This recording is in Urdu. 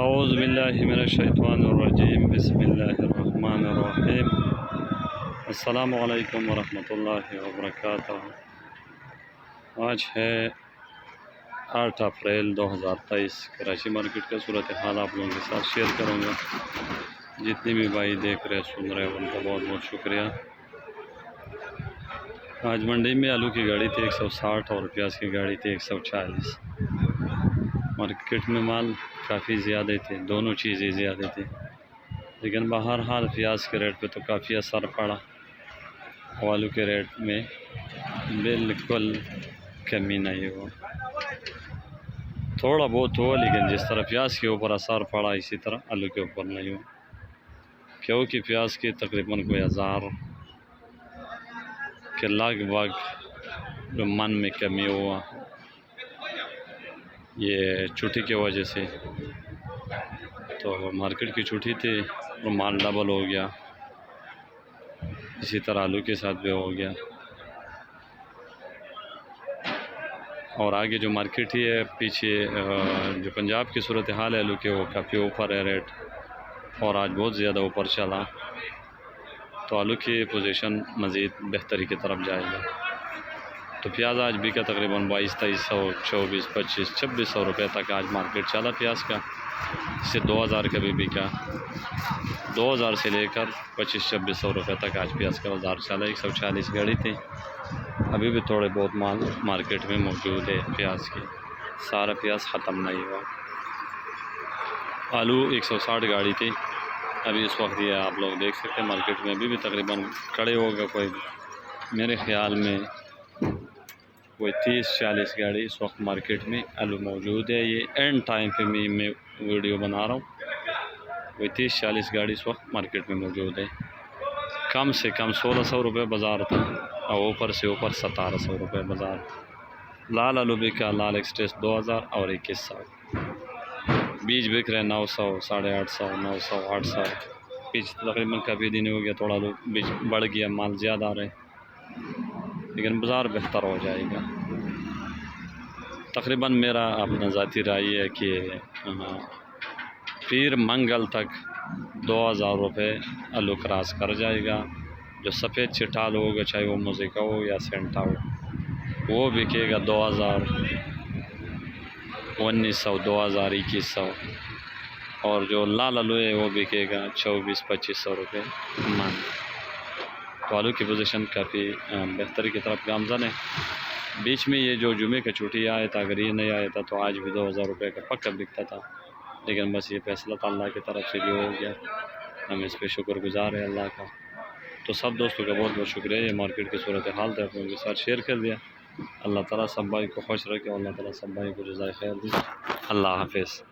اعوذ باللہ من الشیطان الرجیم، بسم اللہ الرحمن الرحیم۔ السلام علیکم ورحمۃ اللہ وبرکاتہ۔ آج ہے 8 اپریل 2023۔ کراچی مارکیٹ کا صورتحال آپ لوگوں کے ساتھ شیئر کروں گا۔ جتنے بھی بھائی دیکھ رہے سن رہے ان کا بہت بہت شکریہ۔ آج منڈی میں آلو کی گاڑی تھی 160 اور پیاز کی گاڑی تھی 140۔ مارکیٹ میں مال کافی زیادہ تھے، دونوں چیزیں زیادہ تھی، لیکن بہرحال پیاز کے ریٹ پہ تو کافی اثر پڑا۔ آلو کے ریٹ میں بالکل کمی نہیں ہوا، تھوڑا بہت ہوا، لیکن جس طرح پیاز کے اوپر اثر پڑا اسی طرح آلو کے اوپر نہیں ہوا، کیونکہ پیاز کی تقریباً کوئی 1000 کے لگ بھگ جو من میں کمی ہوا، یہ چھٹی کی وجہ سے۔ تو مارکیٹ کی چھٹی تھی اور مال ڈبل ہو گیا، اسی طرح آلو کے ساتھ بھی ہو گیا۔ اور آگے جو مارکیٹ ہی ہے پیچھے جو پنجاب کی صورتحال ہے آلو کے، وہ کافی اوپر ہے ریٹ، اور آج بہت زیادہ اوپر چلا، تو آلو کی پوزیشن مزید بہتری کی طرف جائے گا۔ تو پیاز آج بھی کا تقریباً 2200، 2300، 2400، 2600 روپے تک آج مارکیٹ چلا پیاز کا، اس سے 2000 کا بھی بکا، 2000 سے لے کر 2500-2600 روپے تک آج پیاز کا بازار چلا۔ 140 گاڑی تھی، ابھی بھی تھوڑے بہت مال مارکیٹ میں موجود ہے پیاز کی، سارا پیاز ختم نہیں ہوا۔ آلو 160 گاڑی تھی، ابھی اس وقت یہ آپ لوگ دیکھ سکتے ہیں مارکیٹ میں ابھی بھی تقریباً کھڑے ہوگا، کوئی میرے خیال میں کوئی 30-40 گاڑی اس وقت مارکیٹ میں آلو موجود ہے۔ یہ اینڈ ٹائم پہ میں ویڈیو بنا رہا ہوں، کوئی 30-40 گاڑی اس وقت مارکیٹ میں موجود ہے۔ کم سے کم 1600 روپے بازار تھا، اور اوپر سے اوپر 1700 روپے بازار۔ لال آلو بکا، لال ایکسپریس 2000 اور 2100، بیج بک رہے 900، 850، 900، 800۔ بیج تقریباً کافی دن ہو گیا، تھوڑا لوگ بیج بڑھ گیا، مال زیادہ آ رہے، لیکن بازار بہتر ہو جائے گا۔ تقریباً میرا اپنا ذاتی رائے ہے کہ پیر منگل تک 2000 روپے آلو کراس کر جائے گا۔ جو سفید چٹال ہوگا، چاہے وہ موزیکا ہو یا سینٹا ہو، وہ بکے گا 2000، 1900، 2000، 2100، اور جو لال آلو ہے وہ بکے گا 2400-2500 روپے من۔ تو آلو کی پوزیشن کافی بہتری کی طرف گامزن ہے۔ بیچ میں یہ جو جمعے کا چھٹی آیا تھا، اگر یہ نہیں آیا تھا تو آج بھی 2000 روپے کا پکا بکتا تھا، لیکن بس یہ فیصلہ اللہ کی طرف سے جو ہو گیا، ہم اس پہ شکر گزار ہیں اللہ کا۔ تو سب دوستوں کا بہت بہت شکریہ، یہ مارکیٹ کی صورتحال تھا آپ لوگوں کے ساتھ شیئر کر دیا۔ اللہ تعالیٰ سب بھائی کو خوش رکھے، اور اللہ تعالیٰ سب بھائی کو جزائے خیر دے۔ اللہ حافظ۔